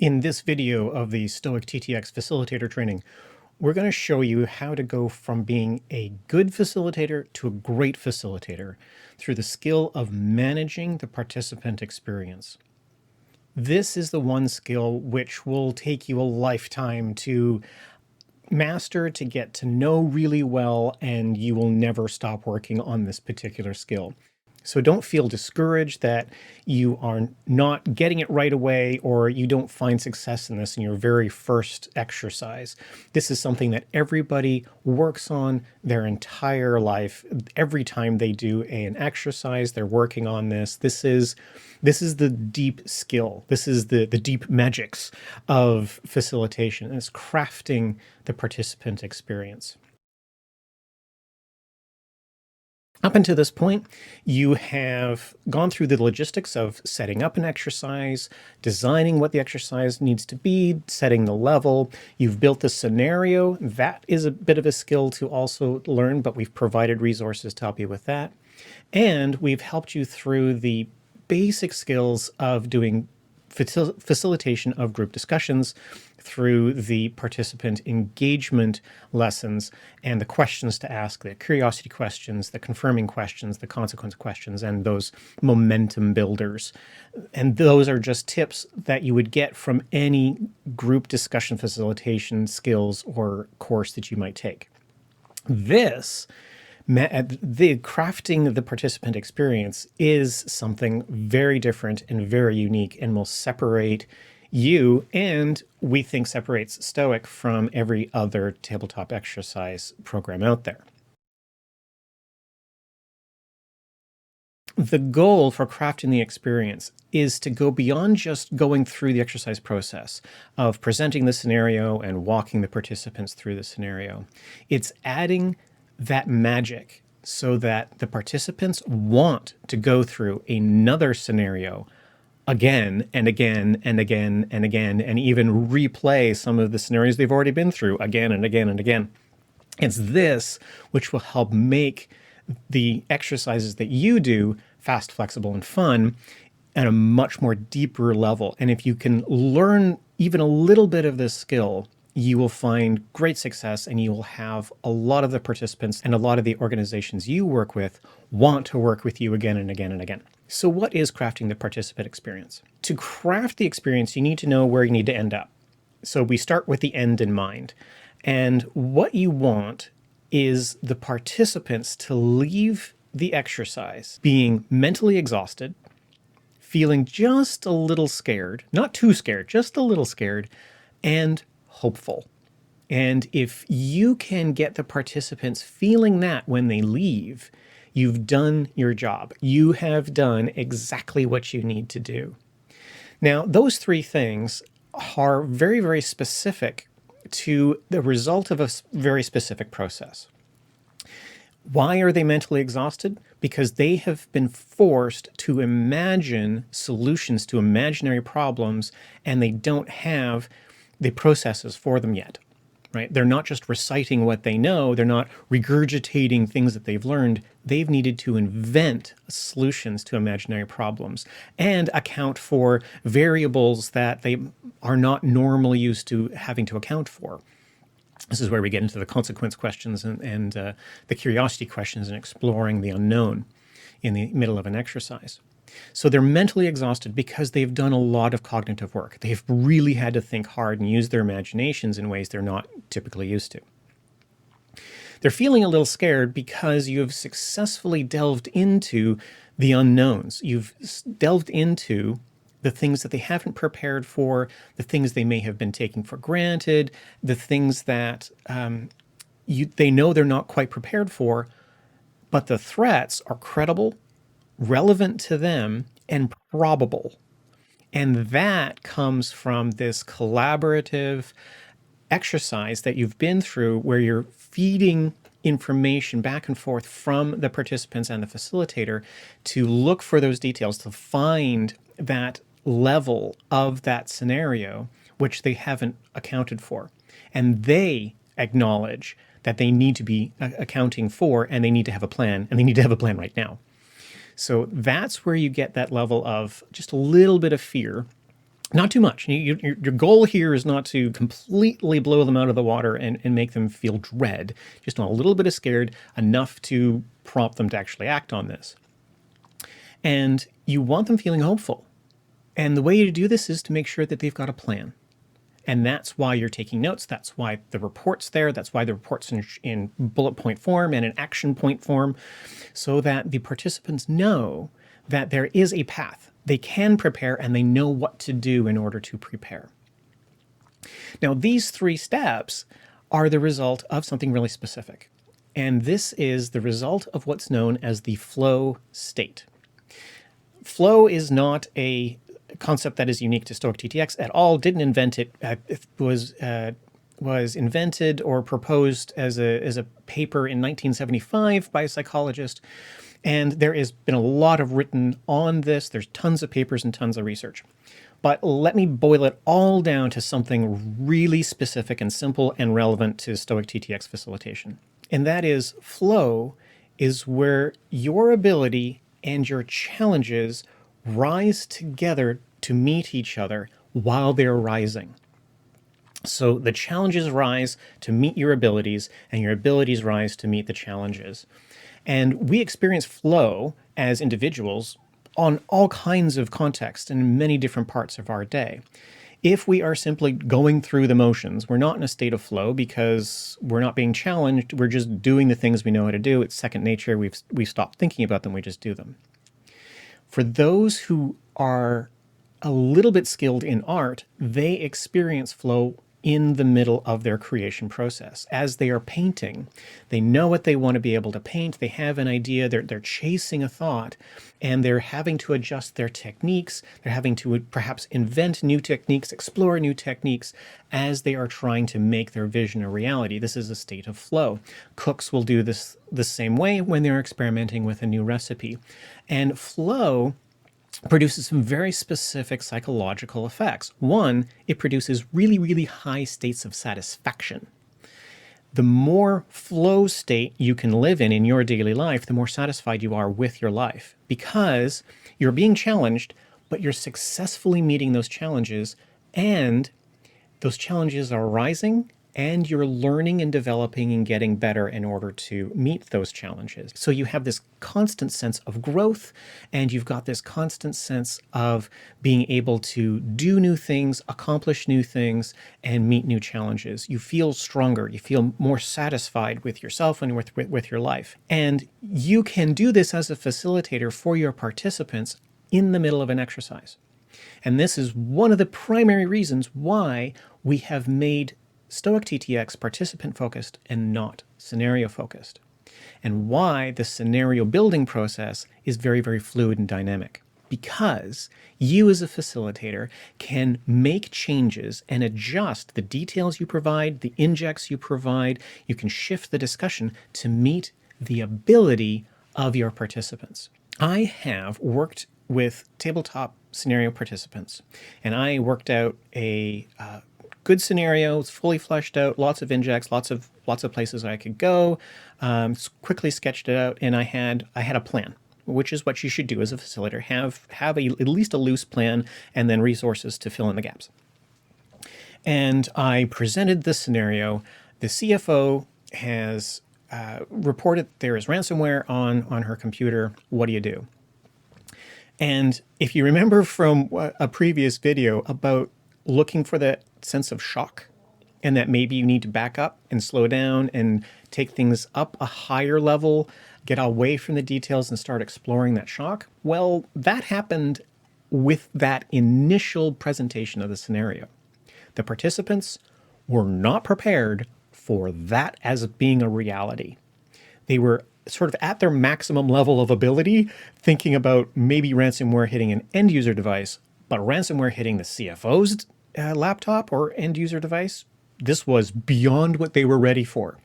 In this video of the STOic TTX Facilitator training, we're going to show you how to go from being a good facilitator to a great facilitator through the skill of managing the participant experience. This is the one skill which will take you a lifetime to master, to get to know really well, and you will never stop working on this particular skill. So don't feel discouraged that you are not getting it right away or you don't find success in this in your very first exercise. This is something that everybody works on their entire life. Every time they do an exercise, they're working on this. This is the deep skill. This is the deep magics of facilitation. It's crafting the participant experience. Up until this point, you have gone through the logistics of setting up an exercise, designing what the exercise needs to be, setting the level. You've built the scenario. That is a bit of a skill to also learn, but we've provided resources to help you with that. And we've helped you through the basic skills of doing facilitation of group discussions through the participant engagement lessons and the questions to ask, the curiosity questions, the confirming questions, the consequence questions, and those momentum builders. And those are just tips that you would get from any group discussion facilitation skills or course that you might take. The crafting the participant experience is something very different and very unique and will separate you, and we think separates STOic from every other tabletop exercise program out there. The goal for crafting the experience is to go beyond just going through the exercise process of presenting the scenario and walking the participants through the scenario. It's adding that magic so that the participants want to go through another scenario again and again and again and again, and even replay some of the scenarios they've already been through again and again and again. It's this which will help make the exercises that you do fast, flexible, and fun at a much more deeper level. And if you can learn even a little bit of this skill, you will find great success, and you will have a lot of the participants and a lot of the organizations you work with want to work with you again and again and again. So what is crafting the participant experience? To craft the experience, you need to know where you need to end up. So we start with the end in mind. And what you want is the participants to leave the exercise being mentally exhausted, feeling just a little scared, not too scared, just a little scared, and hopeful. And if you can get the participants feeling that when they leave, you've done your job. You have done exactly what you need to do. Now, those three things are very, very specific to the result of a very specific process. Why are they mentally exhausted? Because they have been forced to imagine solutions to imaginary problems, and they don't have the processes for them yet, right? They're not just reciting what they know. They're not regurgitating things that they've learned. They've needed to invent solutions to imaginary problems and account for variables that they are not normally used to having to account for. This is where we get into the consequence questions and the curiosity questions and exploring the unknown in the middle of an exercise. So they're mentally exhausted because they've done a lot of cognitive work. They've really had to think hard and use their imaginations in ways they're not typically used to. They're feeling a little scared because you've successfully delved into the unknowns. You've delved into the things that they haven't prepared for, the things they may have been taking for granted, the things that they know they're not quite prepared for, but the threats are credible, relevant to them, and probable. And that comes from this collaborative exercise that you've been through where you're feeding information back and forth from the participants and the facilitator to look for those details, to find that level of that scenario which they haven't accounted for. And they acknowledge that they need to be accounting for, and they need to have a plan, and they need to have a plan right now. So that's where you get that level of just a little bit of fear Not too much. Your goal here is not to completely blow them out of the water and make them feel dread, just a little bit of scared, enough to prompt them to actually act on this. And you want them feeling hopeful. And the way to do this is to make sure that they've got a plan. And that's why you're taking notes. That's why the report's there. That's why the report's in bullet point form and in action point form, so that the participants know that there is a path. They can prepare and they know what to do in order to prepare. Now, these 3 steps are the result of something really specific. And this is the result of what's known as the flow state. Flow is not a concept that is unique to STOic TTX at all. Didn't invent it. It was invented or proposed as a paper in 1975 by a psychologist. And there has been a lot of written on this. There's tons of papers and tons of research. But let me boil it all down to something really specific and simple and relevant to STOic TTX facilitation. And that is, flow is where your ability and your challenges rise together to meet each other while they're rising. So the challenges rise to meet your abilities, and your abilities rise to meet the challenges. And we experience flow as individuals on all kinds of contexts and in many different parts of our day. If we are simply going through the motions, we're not in a state of flow because we're not being challenged. We're just doing the things we know how to do. It's second nature. We've stopped thinking about them. We just do them. For those who are a little bit skilled in art, they experience flow in the middle of their creation process. As they are painting, they know what they want to be able to paint. They have an idea. They're chasing a thought, and they're having to adjust their techniques. They're having to perhaps invent new techniques, explore new techniques as they are trying to make their vision a reality. This is a state of flow. Cooks will do this the same way when they're experimenting with a new recipe. And flow produces some very specific psychological effects. One, it produces really, really high states of satisfaction. The more flow state you can live in your daily life, the more satisfied you are with your life, because you're being challenged, but you're successfully meeting those challenges, and those challenges are rising, and you're learning and developing and getting better in order to meet those challenges. So you have this constant sense of growth, and you've got this constant sense of being able to do new things, accomplish new things, and meet new challenges. You feel stronger. You feel more satisfied with yourself and with your life. And you can do this as a facilitator for your participants in the middle of an exercise. And this is one of the primary reasons why we have made STOic TTX participant-focused and not scenario-focused, and why the scenario building process is very, very fluid and dynamic. Because you as a facilitator can make changes and adjust the details you provide, the injects you provide. You can shift the discussion to meet the ability of your participants. I have worked with tabletop scenario participants, and I worked out a good scenario. It's fully fleshed out, lots of injects, lots of places I could go. Quickly sketched it out, and I had a plan, which is what you should do as a facilitator. Have at least a loose plan, and then resources to fill in the gaps. And I presented this scenario. The CFO has reported there is ransomware on her computer. What do you do? And if you remember from a previous video about looking for that sense of shock, and that maybe you need to back up and slow down and take things up a higher level, get away from the details and start exploring that shock. Well, that happened with that initial presentation of the scenario. The participants were not prepared for that as being a reality. They were sort of at their maximum level of ability, thinking about maybe ransomware hitting an end user device, but ransomware hitting the CFO's laptop or end user device, this was beyond what they were ready for.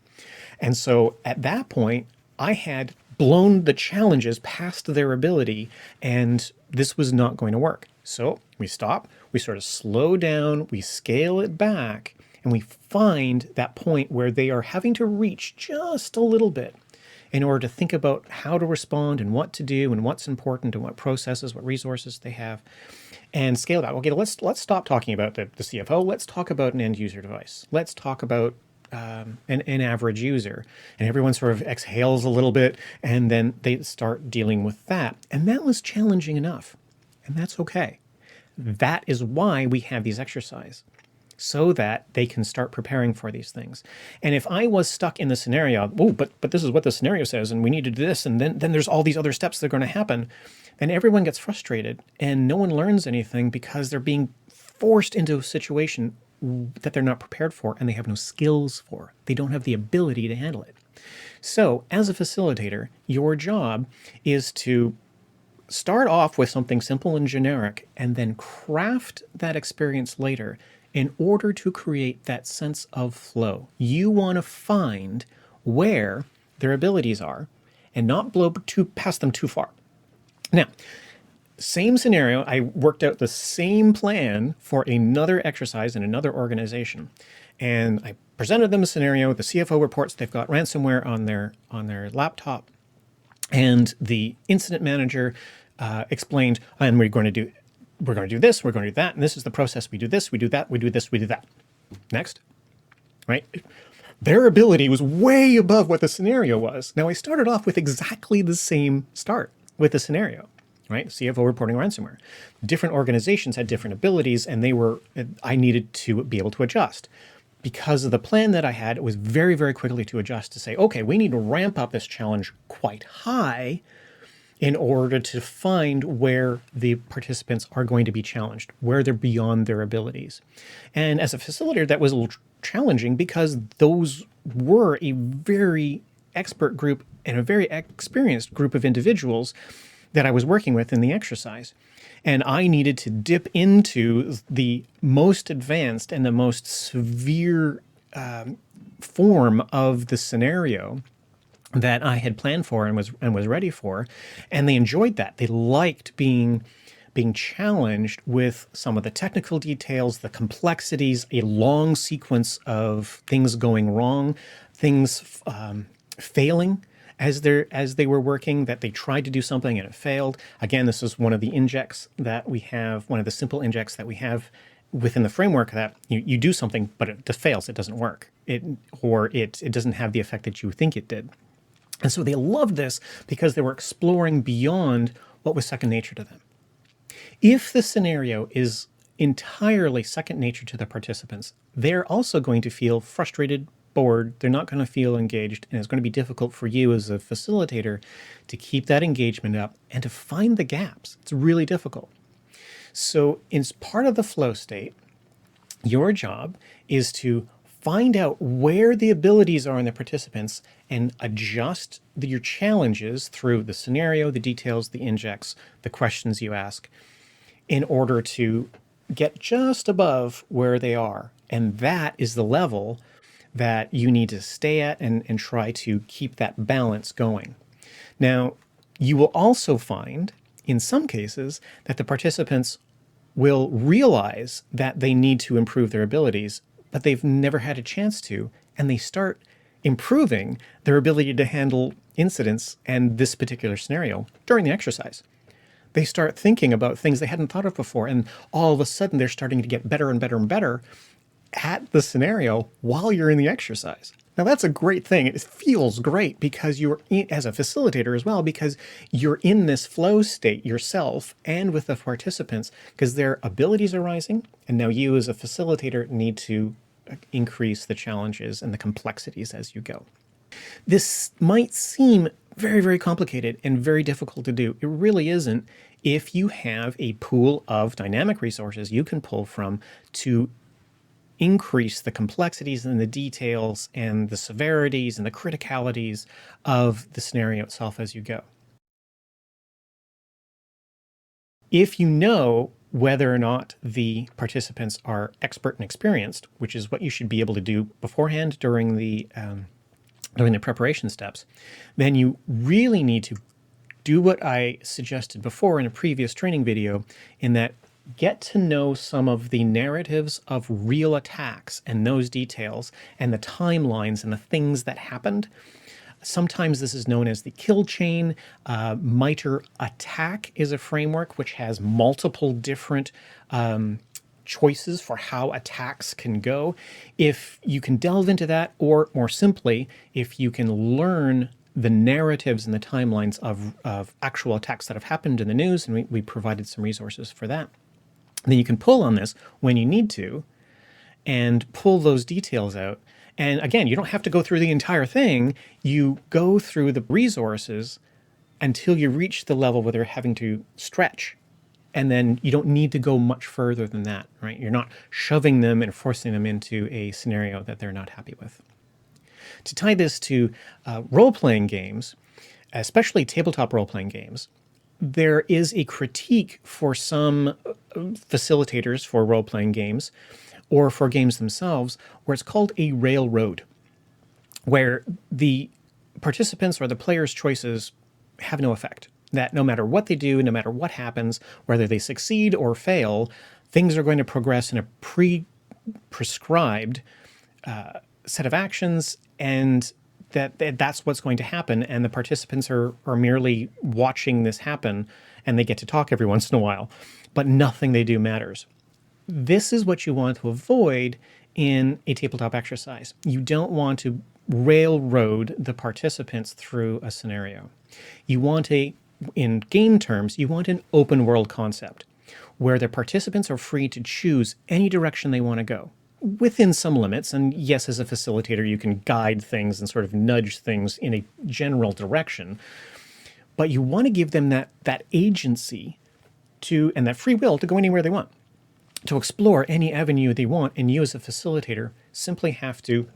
And so at that point, I had blown the challenges past their ability, and this was not going to work. So we stop, we sort of slow down, we scale it back, and we find that point where they are having to reach just a little bit. in order to think about how to respond and what to do and what's important and what processes, what resources they have, and scale that. Okay, let's stop talking about the CFO. Let's talk about an end user device. Let's talk about an average user. And everyone sort of exhales a little bit, and then they start dealing with that. And that was challenging enough, and that's okay. That is why we have these exercises, so that they can start preparing for these things. And if I was stuck in the scenario, oh, but this is what the scenario says, and we need to do this, and then there's all these other steps that are going to happen, then everyone gets frustrated, and no one learns anything because they're being forced into a situation that they're not prepared for and they have no skills for. They don't have the ability to handle it. So as a facilitator, your job is to start off with something simple and generic and then craft that experience later in order to create that sense of flow. You want to find where their abilities are and not blow past them too far. Now, same scenario, I worked out the same plan for another exercise in another organization. And I presented them a scenario. The CFO reports they've got ransomware on their laptop. And the incident manager explained, and we're going to do this, we're going to do that, and this is the process. We do this, we do that, we do this, we do that. Next, right? Their ability was way above what the scenario was. Now, I started off with exactly the same start with the scenario, right? CFO reporting ransomware. Different organizations had different abilities, and I needed to be able to adjust. Because of the plan that I had, it was very, very quickly to adjust to say, okay, we need to ramp up this challenge quite high in order to find where the participants are going to be challenged, where they're beyond their abilities. And as a facilitator, that was a little challenging because those were a very expert group and a very experienced group of individuals that I was working with in the exercise. And I needed to dip into the most advanced and the most severe form of the scenario that I had planned for and was ready for, and they enjoyed that. They liked being challenged with some of the technical details, the complexities, a long sequence of things going wrong, things failing as they were working, that they tried to do something and it failed. Again, this is one of the injects that we have, one of the simple injects that we have within the framework, that you do something, but it just fails, it doesn't work, it doesn't have the effect that you think it did. And so they loved this because they were exploring beyond what was second nature to them. If the scenario is entirely second nature to the participants, they're also going to feel frustrated, bored, they're not going to feel engaged, and it's going to be difficult for you as a facilitator to keep that engagement up and to find the gaps. It's really difficult. So as part of the flow state, your job is to find out where the abilities are in the participants and adjust your challenges through the scenario, the details, the injects, the questions you ask, in order to get just above where they are. And that is the level that you need to stay at and try to keep that balance going. Now, you will also find, in some cases, that the participants will realize that they need to improve their abilities, but they've never had a chance to, and they start improving their ability to handle incidents and this particular scenario during the exercise. They start thinking about things they hadn't thought of before, and all of a sudden they're starting to get better and better and better at the scenario while you're in the exercise. Now, that's a great thing. It feels great because you're as a facilitator as well, because you're in this flow state yourself and with the participants, because their abilities are rising. And now you as a facilitator need to increase the challenges and the complexities as you go. This might seem very, very complicated and very difficult to do. It really isn't if you have a pool of dynamic resources you can pull from to increase the complexities and the details and the severities and the criticalities of the scenario itself as you go. If you know whether or not the participants are expert and experienced, which is what you should be able to do beforehand during the preparation steps, then you really need to do what I suggested before in a previous training video, in that get to know some of the narratives of real attacks and those details and the timelines and the things that happened, Sometimes this is known as the kill chain. MITRE ATT&CK is a framework which has multiple different choices for how attacks can go. If you can delve into that, or more simply, if you can learn the narratives and the timelines of actual attacks that have happened in the news, and we provided some resources for that, then you can pull on this when you need to and pull those details out. And again, you don't have to go through the entire thing. You go through the resources until you reach the level where they're having to stretch. And then you don't need to go much further than that, right? You're not shoving them and forcing them into a scenario that they're not happy with. To tie this to role-playing games, especially tabletop role-playing games, there is a critique for some facilitators for role-playing games or for games themselves, where it's called a railroad, where the participants or the players' choices have no effect. That no matter what they do, no matter what happens, whether they succeed or fail, things are going to progress in a prescribed set of actions, and that's what's going to happen, and the participants are merely watching this happen, and they get to talk every once in a while, but nothing they do matters. This is what you want to avoid in a tabletop exercise. You don't want to railroad the participants through a scenario. You want in game terms, you want an open world concept where the participants are free to choose any direction they want to go within some limits. And yes, as a facilitator, you can guide things and sort of nudge things in a general direction, but you want to give them that agency and that free will to go anywhere they want, to explore any avenue they want, and you as a facilitator simply have to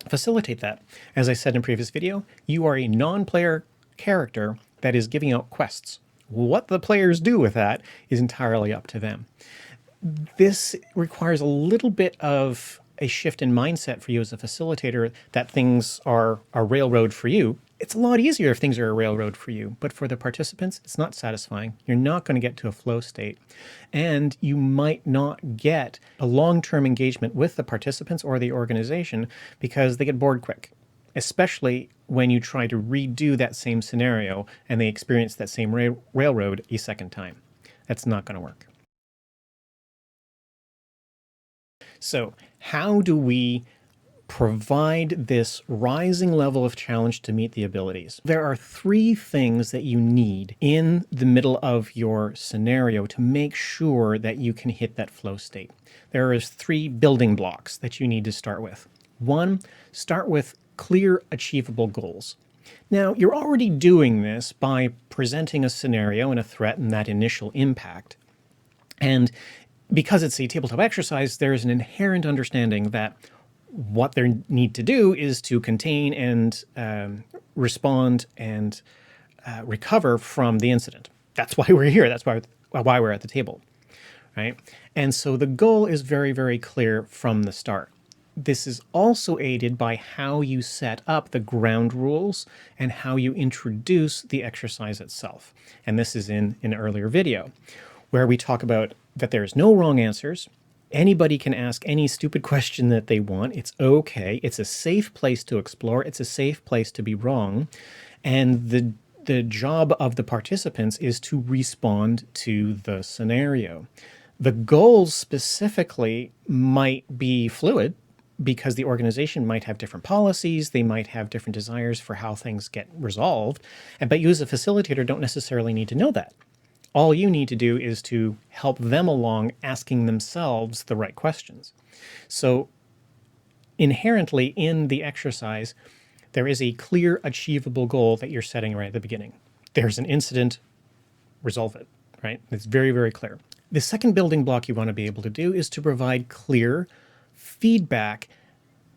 facilitate that. As I said in a previous video, you are a non-player character that is giving out quests. What the players do with that is entirely up to them. This requires a little bit of a shift in mindset for you as a facilitator, that things are a railroad for you. It's a lot easier if things are a railroad for you, but for the participants, it's not satisfying. You're not going to get to a flow state, and you might not get a long-term engagement with the participants or the organization because they get bored quick, especially when you try to redo that same scenario and they experience that same railroad a second time. That's not going to work. So how do we provide this rising level of challenge to meet the abilities? There are 3 things that you need in the middle of your scenario to make sure that you can hit that flow state. There is 3 building blocks that you need to start with. 1, start with clear, achievable goals. Now, you're already doing this by presenting a scenario and a threat and that initial impact. And because it's a tabletop exercise, there is an inherent understanding that what they need to do is to contain and respond and recover from the incident. That's why we're here. That's why we're at the table, right? And so the goal is very, very clear from the start. This is also aided by how you set up the ground rules and how you introduce the exercise itself. And this is in an earlier video where we talk about that there's no wrong answers. Anybody can ask any stupid question that they want. It's okay. It's a safe place to explore. It's a safe place to be wrong. And the job of the participants is to respond to the scenario. The goals specifically might be fluid because the organization might have different policies. They might have different desires for how things get resolved. But you as a facilitator don't necessarily need to know that. All you need to do is to help them along asking themselves the right questions. So inherently in the exercise, there is a clear, achievable goal that you're setting right at the beginning. There's an incident, resolve it, right? It's very, very clear. The second building block you want to be able to do is to provide clear feedback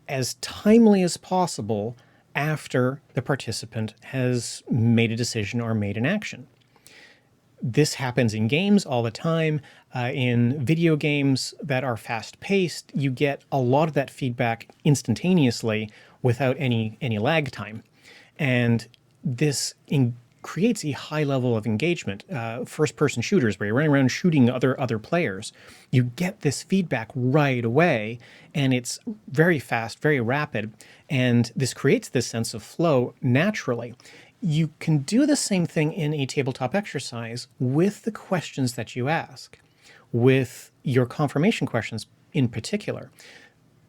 as timely as possible after the participant has made a decision or made an action. This happens in games all the time. In video games that are fast-paced, you get a lot of that feedback instantaneously without any lag time. And this creates a high level of engagement. First-person shooters, where you're running around shooting other players, you get this feedback right away, and it's very fast, very rapid, and this creates this sense of flow naturally. You can do the same thing in a tabletop exercise with the questions that you ask, with your confirmation questions in particular.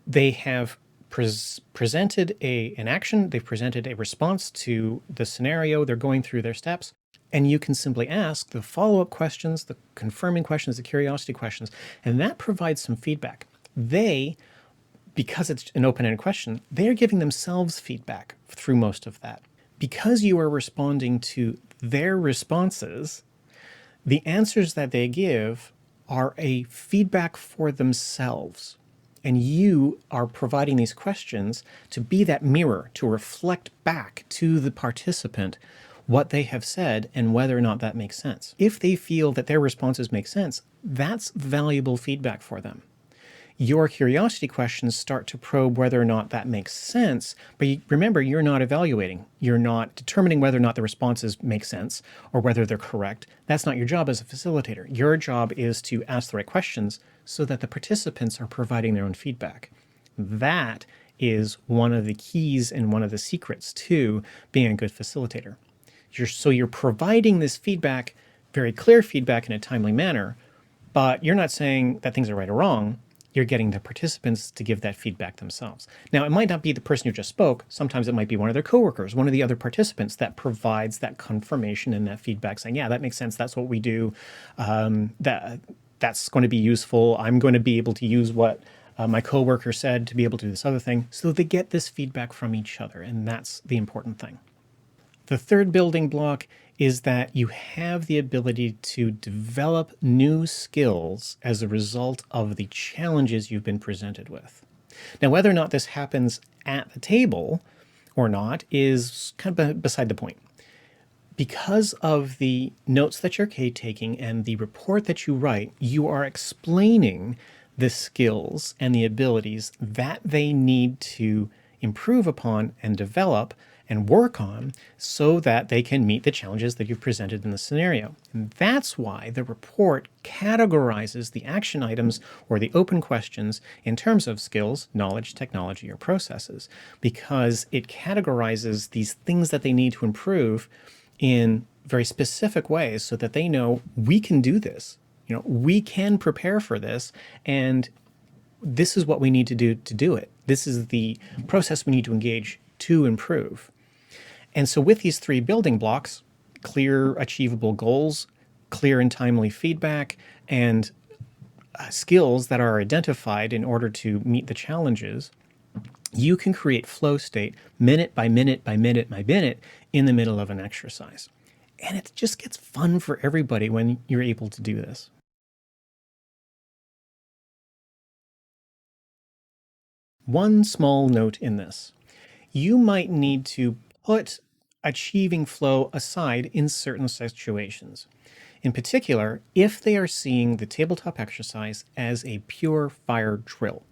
They have presented an action, they've presented a response to the scenario, they're going through their steps, and you can simply ask the follow-up questions, the confirming questions, the curiosity questions, and that provides some feedback. Because it's an open-ended question, they're giving themselves feedback through most of that. Because you are responding to their responses, the answers that they give are a feedback for themselves. And you are providing these questions to be that mirror, to reflect back to the participant what they have said and whether or not that makes sense. If they feel that their responses make sense, that's valuable feedback for them. Your curiosity questions start to probe whether or not that makes sense, but remember, you're not evaluating. You're not determining whether or not the responses make sense or whether they're correct. That's not your job as a facilitator. Your job is to ask the right questions so that the participants are providing their own feedback. That is one of the keys and one of the secrets to being a good facilitator. So you're providing this feedback, very clear feedback in a timely manner, but you're not saying that things are right or wrong. You're getting the participants to give that feedback themselves. Now, it might not be the person who just spoke. Sometimes it might be one of their coworkers, one of the other participants that provides that confirmation and that feedback saying, yeah, that makes sense. That's what we do. That's going to be useful. I'm going to be able to use what my coworker said to be able to do this other thing. So they get this feedback from each other, and that's the important thing. The third building block is that you have the ability to develop new skills as a result of the challenges you've been presented with. Now, whether or not this happens at the table or not is kind of beside the point. Because of the notes that you're taking and the report that you write, you are explaining the skills and the abilities that they need to improve upon and develop and work on so that they can meet the challenges that you've presented in the scenario. And that's why the report categorizes the action items or the open questions in terms of skills, knowledge, technology, or processes, because it categorizes these things that they need to improve in very specific ways so that they know we can do this. We can prepare for this, and this is what we need to do it. This is the process we need to engage to improve. And so with these three building blocks, clear, achievable goals, clear and timely feedback, and skills that are identified in order to meet the challenges, you can create flow state minute by minute by minute by minute in the middle of an exercise. And it just gets fun for everybody when you're able to do this. One small note in this. You might need to put achieving flow aside in certain situations. In particular, if they are seeing the tabletop exercise as a pure fire drill.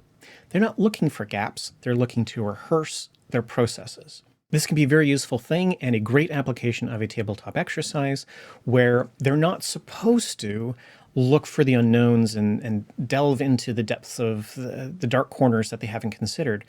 They're not looking for gaps, they're looking to rehearse their processes. This can be a very useful thing and a great application of a tabletop exercise where they're not supposed to look for the unknowns and delve into the depths of the dark corners that they haven't considered.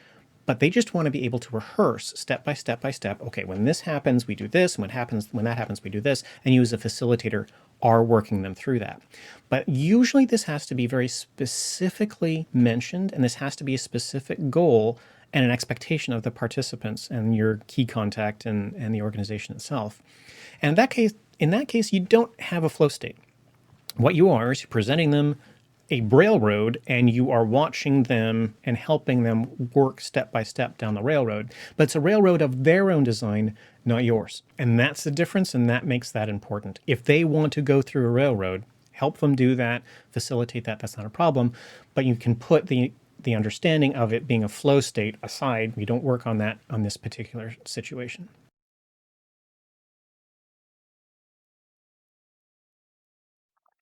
But they just want to be able to rehearse step by step by step. Okay, when this happens, we do this. And when that happens, we do this. And you as a facilitator are working them through that. But usually this has to be very specifically mentioned, and this has to be a specific goal and an expectation of the participants and your key contact and the organization itself. And in that case, you don't have a flow state. What you are is presenting them a railroad, and you are watching them and helping them work step by step down the railroad. But it's a railroad of their own design, not yours. And that's the difference, and that makes that important. If they want to go through a railroad, help them do that, facilitate that, that's not a problem. But you can put the understanding of it being a flow state aside. We don't work on that on this particular situation.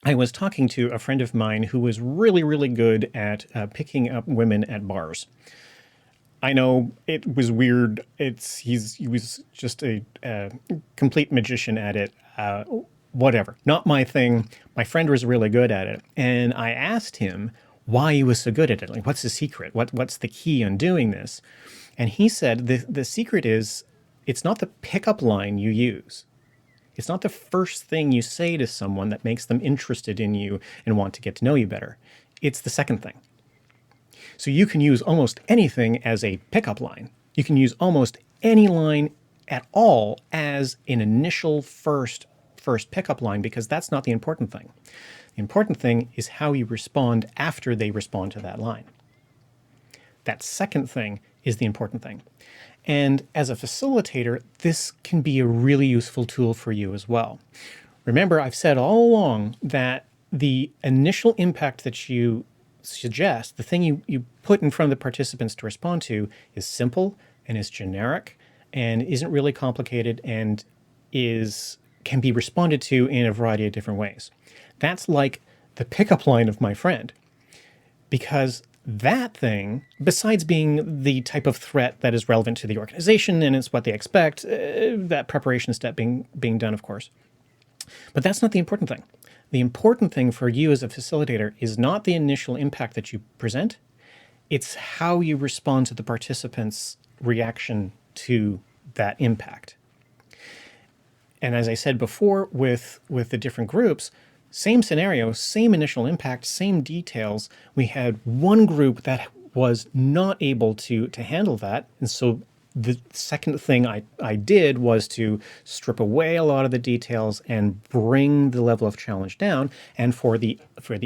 I was talking to a friend of mine who was really, really good at picking up women at bars. I know it was weird. He was just a complete magician at it. Whatever, not my thing. My friend was really good at it, and I asked him why he was so good at it. Like, what's the secret? What's the key on doing this? And he said the secret is it's not the pickup line you use. It's not the first thing you say to someone that makes them interested in you and want to get to know you better. It's the second thing. So you can use almost anything as a pickup line. You can use almost any line at all as an initial first pickup line, because that's not the important thing. The important thing is how you respond after they respond to that line. That second thing is the important thing. And as a facilitator, this can be a really useful tool for you as well. Remember, I've said all along that the initial impact that you suggest, the thing you put in front of the participants to respond to, is simple and is generic and isn't really complicated and can be responded to in a variety of different ways. That's like the pickup line of my friend, because that thing, besides being the type of threat that is relevant to the organization and it's what they expect, that preparation step being done, of course. But that's not the important thing. The important thing for you as a facilitator is not the initial impact that you present, it's how you respond to the participants' reaction to that impact. And as I said before, with the different groups, same scenario, same initial impact, same details. We had one group that was not able to handle that. And so the second thing I did was to strip away a lot of the details and bring the level of challenge down. And for the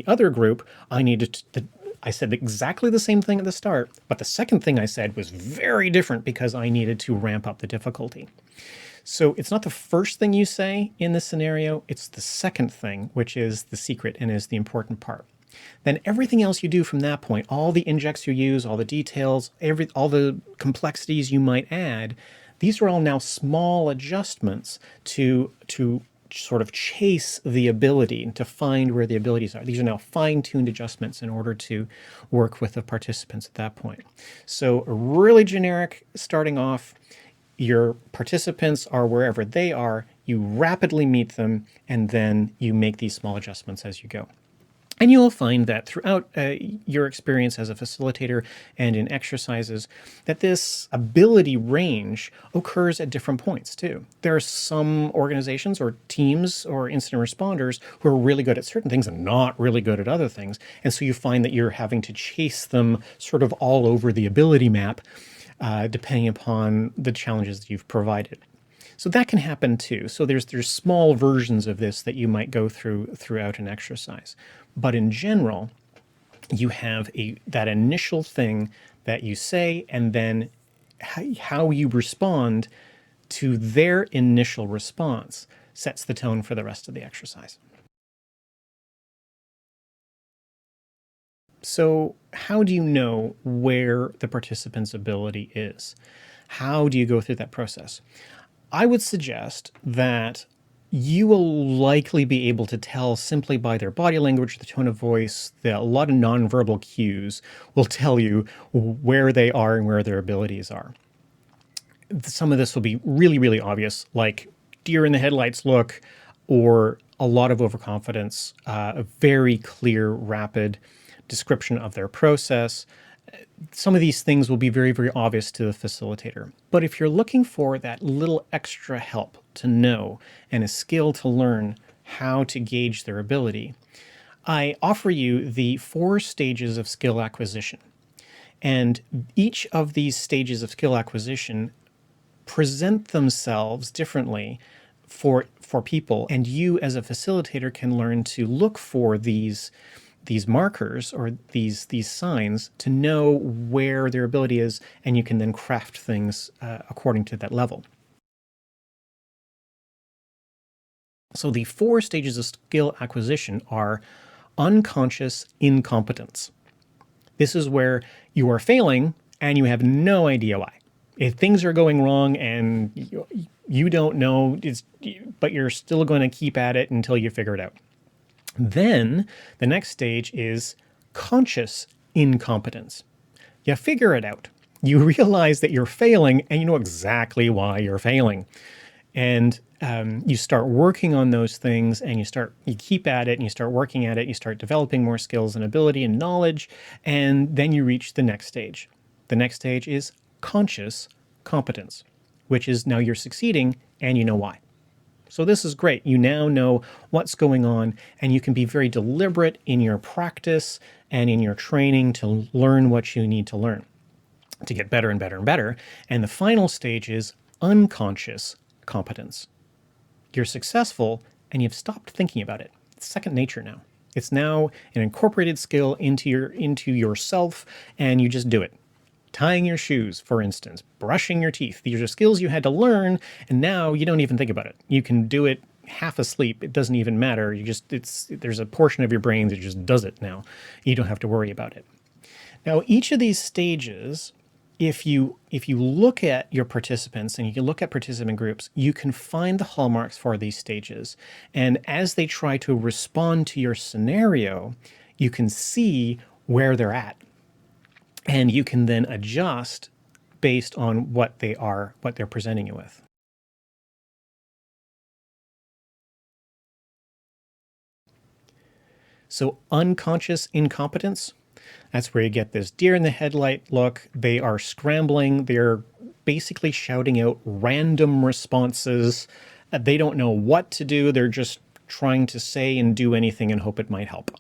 other group, I said exactly the same thing at the start, but the second thing I said was very different because I needed to ramp up the difficulty. So it's not the first thing you say in this scenario, it's the second thing, which is the secret and is the important part. Then everything else you do from that point, all the injects you use, all the details, all the complexities you might add, these are all now small adjustments to sort of chase the ability, to find where the abilities are. These are now fine-tuned adjustments in order to work with the participants at that point. So really generic starting off. Your participants are wherever they are, you rapidly meet them, and then you make these small adjustments as you go. And you will find that throughout your experience as a facilitator and in exercises, that this ability range occurs at different points too. There are some organizations or teams or incident responders who are really good at certain things and not really good at other things. And so you find that you're having to chase them sort of all over the ability map, depending upon the challenges that you've provided. So that can happen too. So there's small versions of this that you might go throughout an exercise. But in general, you have that initial thing that you say, and then how you respond to their initial response sets the tone for the rest of the exercise. So how do you know where the participant's ability is? How do you go through that process? I would suggest that you will likely be able to tell simply by their body language, the tone of voice, a lot of nonverbal cues will tell you where they are and where their abilities are. Some of this will be really, really obvious, like deer in the headlights look, or a lot of overconfidence, a very clear, rapid description of their process. Some of these things will be very, very obvious to the facilitator. But if you're looking for that little extra help to know and a skill to learn how to gauge their ability, I offer you the 4 stages of skill acquisition. And each of these stages of skill acquisition present themselves differently for people, and you as a facilitator can learn to look for these markers or these signs to know where their ability is, and you can then craft things according to that level. So the 4 stages of skill acquisition are unconscious incompetence. This is where you are failing and you have no idea why. If things are going wrong and you don't know, but you're still going to keep at it until you figure it out. Then the next stage is conscious incompetence. You figure it out. You realize that you're failing and you know exactly why you're failing. And you start working on those things and you keep at it and you start working at it. You start developing more skills and ability and knowledge. And then you reach the next stage. The next stage is conscious competence, which is now you're succeeding and you know why. So this is great. You now know what's going on and you can be very deliberate in your practice and in your training to learn what you need to learn to get better and better and better. And the final stage is unconscious competence. You're successful and you've stopped thinking about it. It's second nature now. It's now an incorporated skill into yourself, and you just do it. Tying your shoes, for instance, brushing your teeth. These are skills you had to learn, and now you don't even think about it. You can do it half asleep. It doesn't even matter. There's a portion of your brain that just does it now. You don't have to worry about it. Now, each of these stages, if you look at your participants and you can look at participant groups, you can find the hallmarks for these stages. And as they try to respond to your scenario, you can see where they're at. And you can then adjust based on what they're presenting you with. So unconscious incompetence, that's where you get this deer in the headlight look. They are scrambling. They're basically shouting out random responses. They don't know what to do. They're just trying to say and do anything and hope it might help.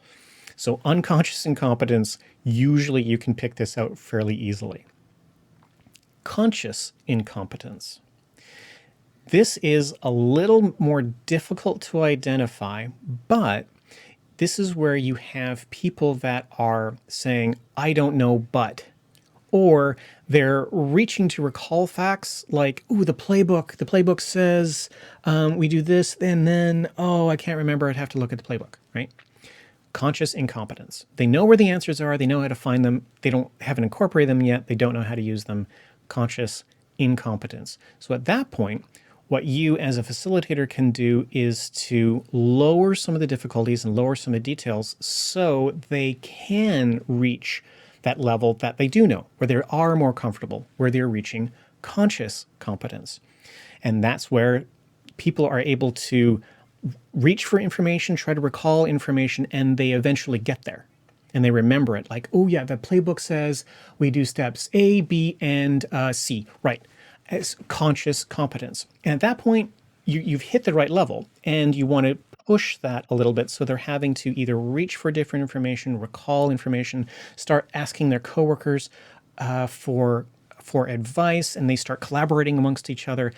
So unconscious incompetence, usually you can pick this out fairly easily. Conscious incompetence. This is a little more difficult to identify, but this is where you have people that are saying, I don't know, but, or they're reaching to recall facts like, ooh, the playbook says we do this, and then, oh, I can't remember, I'd have to look at the playbook, right? Conscious incompetence. They know where the answers are, they know how to find them, haven't incorporated them yet, they don't know how to use them. Conscious incompetence. So at that point, what you as a facilitator can do is to lower some of the difficulties and lower some of the details so they can reach that level that they do know, where they are more comfortable, where they're reaching conscious competence. And that's where people are able to reach for information, try to recall information, and they eventually get there. And they remember it like, oh yeah, the playbook says we do steps A, B, and C, right? As conscious competence. And at that point, you've hit the right level and you want to push that a little bit so they're having to either reach for different information, recall information, start asking their coworkers for advice, and they start collaborating amongst each other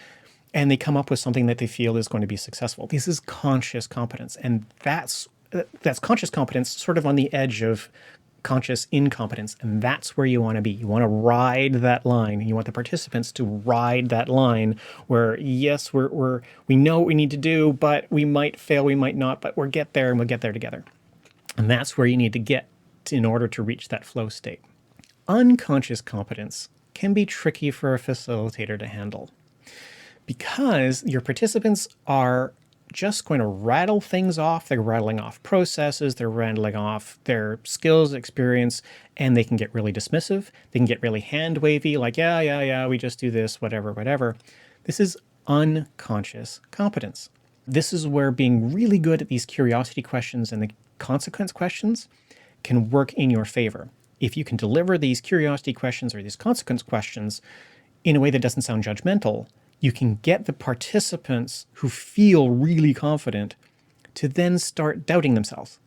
and they come up with something that they feel is going to be successful. This is conscious competence, and that's conscious competence sort of on the edge of conscious incompetence, and that's where you want to be. You want to ride that line. You want the participants to ride that line where, yes, we know what we need to do, but we might fail, we might not, but we'll get there and we'll get there together. And that's where you need to get in order to reach that flow state. Unconscious competence can be tricky for a facilitator to handle because your participants are just going to rattle things off. They're rattling off processes, they're rattling off their skills, experience, and they can get really dismissive. They can get really hand wavy, like, yeah, we just do this, whatever. This is unconscious competence. This is where being really good at these curiosity questions and the consequence questions can work in your favor. If you can deliver these curiosity questions or these consequence questions in a way that doesn't sound judgmental, you can get the participants who feel really confident to then start doubting themselves.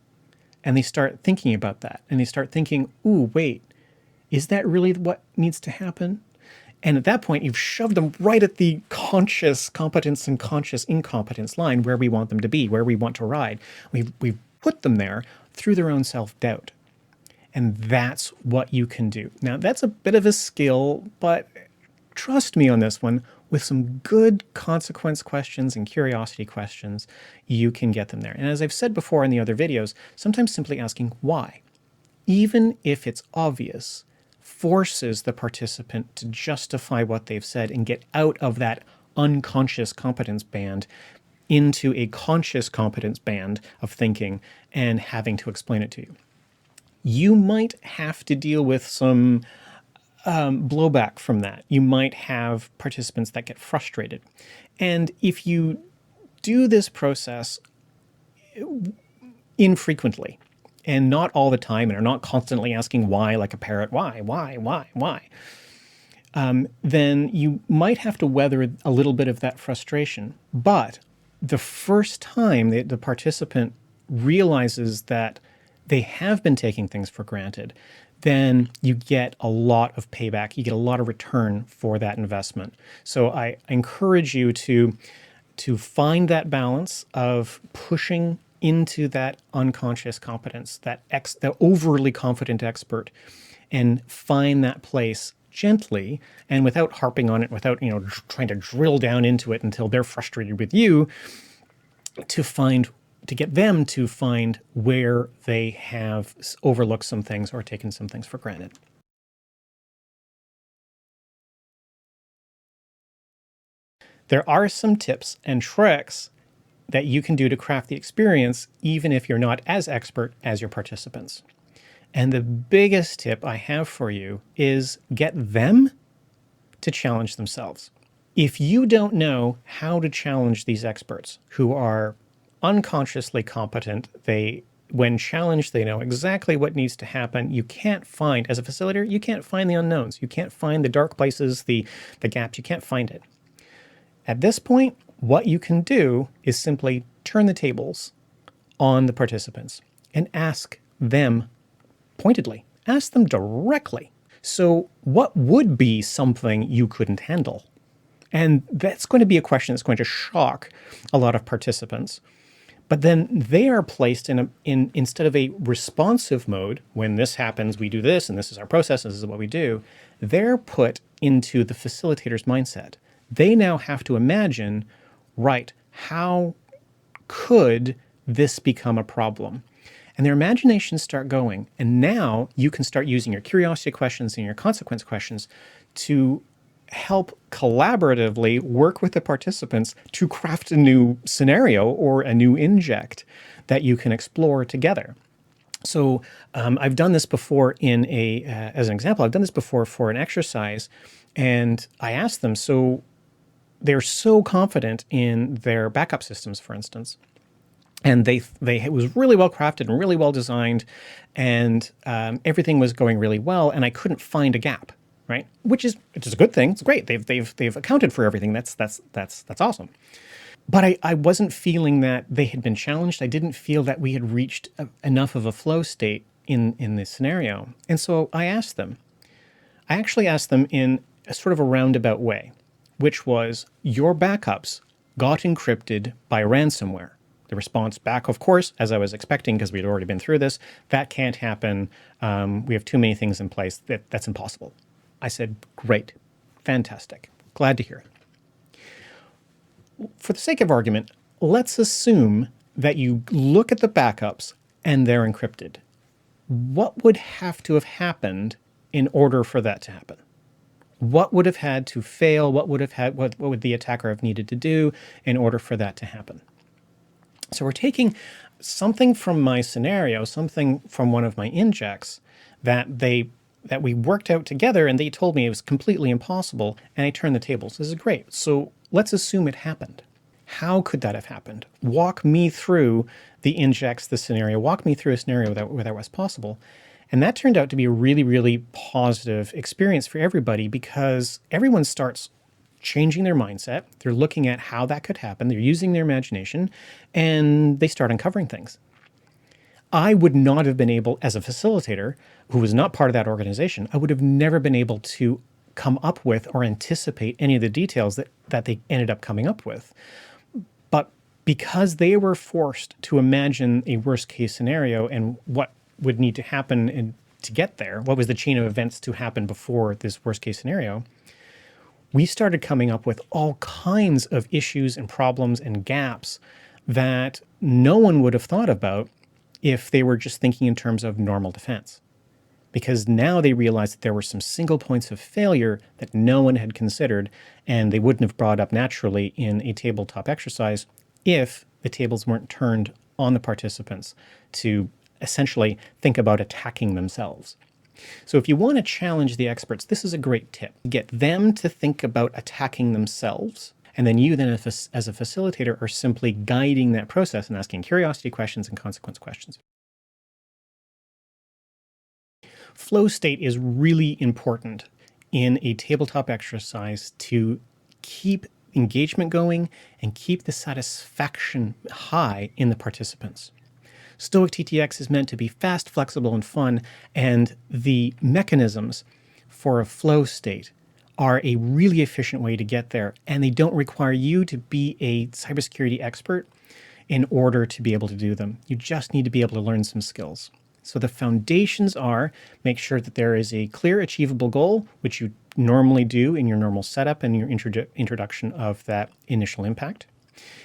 And they start thinking about that. And they start thinking, ooh, wait, is that really what needs to happen? And at that point, you've shoved them right at the conscious competence and conscious incompetence line where we want them to be, where we want to ride. We've put them there through their own self-doubt. And that's what you can do. Now, that's a bit of a skill, but trust me on this one, with some good consequence questions and curiosity questions, you can get them there. And as I've said before in the other videos, sometimes simply asking why, even if it's obvious, forces the participant to justify what they've said and get out of that unconscious competence band into a conscious competence band of thinking and having to explain it to you. You might have to deal with some blowback from that. You might have participants that get frustrated. And if you do this process infrequently and not all the time and are not constantly asking why like a parrot, why, then you might have to weather a little bit of that frustration. But the first time the participant realizes that they have been taking things for granted, then you get a lot of payback. You get a lot of return for that investment. So I encourage you to find that balance of pushing into that unconscious competence, the overly confident expert, and find that place gently and without harping on it, without trying to drill down into it until they're frustrated with you, to get them to find where they have overlooked some things or taken some things for granted. There are some tips and tricks that you can do to craft the experience, even if you're not as expert as your participants. And the biggest tip I have for you is get them to challenge themselves. If you don't know how to challenge these experts who are unconsciously competent, when challenged, they know exactly what needs to happen. You can't find, as a facilitator, you can't find the unknowns. You can't find the dark places, the gaps. You can't find it. At this point, what you can do is simply turn the tables on the participants and ask them pointedly. Ask them directly. So what would be something you couldn't handle? And that's going to be a question that's going to shock a lot of participants. But then they are placed in instead of a responsive mode, when this happens, we do this, and this is our process, and this is what we do, they're put into the facilitator's mindset. They now have to imagine, right, how could this become a problem? And their imaginations start going. And now you can start using your curiosity questions and your consequence questions to help collaboratively work with the participants to craft a new scenario or a new inject that you can explore together. So I've done this before as an example, I've done this before for an exercise, and I asked them, so they're so confident in their backup systems, for instance, and it was really well crafted and really well designed, and everything was going really well, and I couldn't find a gap. Right, which is a good thing. It's great. They've accounted for everything. That's awesome. But I wasn't feeling that they had been challenged. I didn't feel that we had reached enough of a flow state in this scenario. And so I asked them. I actually asked them in a sort of a roundabout way, which was, your backups got encrypted by ransomware. The response back, of course, as I was expecting, because we'd already been through this, that can't happen. We have too many things in place. That's impossible. I said, great, fantastic, glad to hear it. For the sake of argument, let's assume that you look at the backups and they're encrypted. What would have to have happened in order for that to happen? What would have had to fail? What would the attacker have needed to do in order for that to happen? So we're taking something from my scenario, something from one of my injects that we worked out together, and they told me it was completely impossible, and I turned the tables. This is great. So let's assume it happened. How could that have happened? Walk me through the injects, the scenario. Walk me through a scenario where that was possible. And that turned out to be a really, really positive experience for everybody, because everyone starts changing their mindset. They're looking at how that could happen. They're using their imagination, and they start uncovering things. I would not have been able, as a facilitator who was not part of that organization, I would have never been able to come up with or anticipate any of the details that they ended up coming up with. But because they were forced to imagine a worst case scenario and what would need to happen to get there, what was the chain of events to happen before this worst case scenario, we started coming up with all kinds of issues and problems and gaps that no one would have thought about if they were just thinking in terms of normal defense. Because now they realized that there were some single points of failure that no one had considered, and they wouldn't have brought up naturally in a tabletop exercise if the tables weren't turned on the participants to essentially think about attacking themselves. So if you want to challenge the experts, this is a great tip. Get them to think about attacking themselves. And then you then, as a facilitator, are simply guiding that process and asking curiosity questions and consequence questions. Flow state is really important in a tabletop exercise to keep engagement going and keep the satisfaction high in the participants. STOic TTX is meant to be fast, flexible, and fun, and the mechanisms for a flow state are a really efficient way to get there, and they don't require you to be a cybersecurity expert in order to be able to do them. You just need to be able to learn some skills. So the foundations are: make sure that there is a clear, achievable goal, which you normally do in your normal setup and your introduction of that initial impact.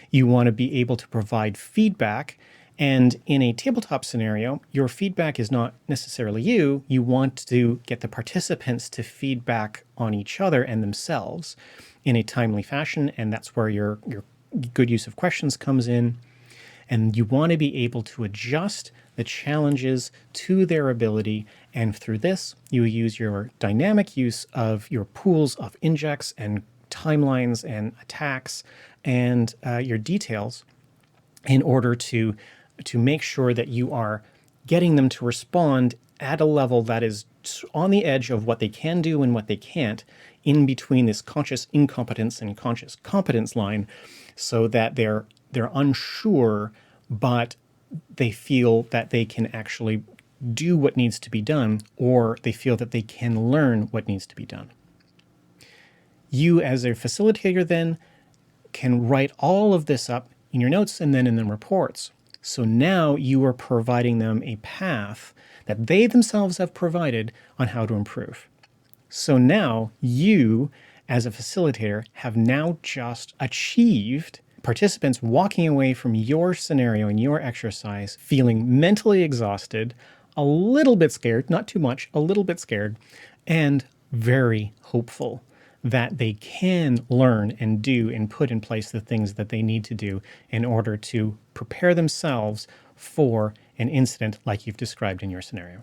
You want to be able to provide feedback. And in a tabletop scenario, your feedback is not necessarily you. You want to get the participants to feedback on each other and themselves in a timely fashion. And that's where your good use of questions comes in. And you want to be able to adjust the challenges to their ability. And through this, you use your dynamic use of your pools of injects and timelines and attacks and your details in order to make sure that you are getting them to respond at a level that is on the edge of what they can do and what they can't, in between this conscious incompetence and conscious competence line, so that they're unsure, but they feel that they can actually do what needs to be done, or they feel that they can learn what needs to be done. You, as a facilitator, then can write all of this up in your notes and then in the reports. So now you are providing them a path that they themselves have provided on how to improve. So now you, as a facilitator, have now just achieved participants walking away from your scenario and your exercise feeling mentally exhausted, a little bit scared, not too much, a little bit scared, and very hopeful that they can learn and do and put in place the things that they need to do in order to prepare themselves for an incident like you've described in your scenario.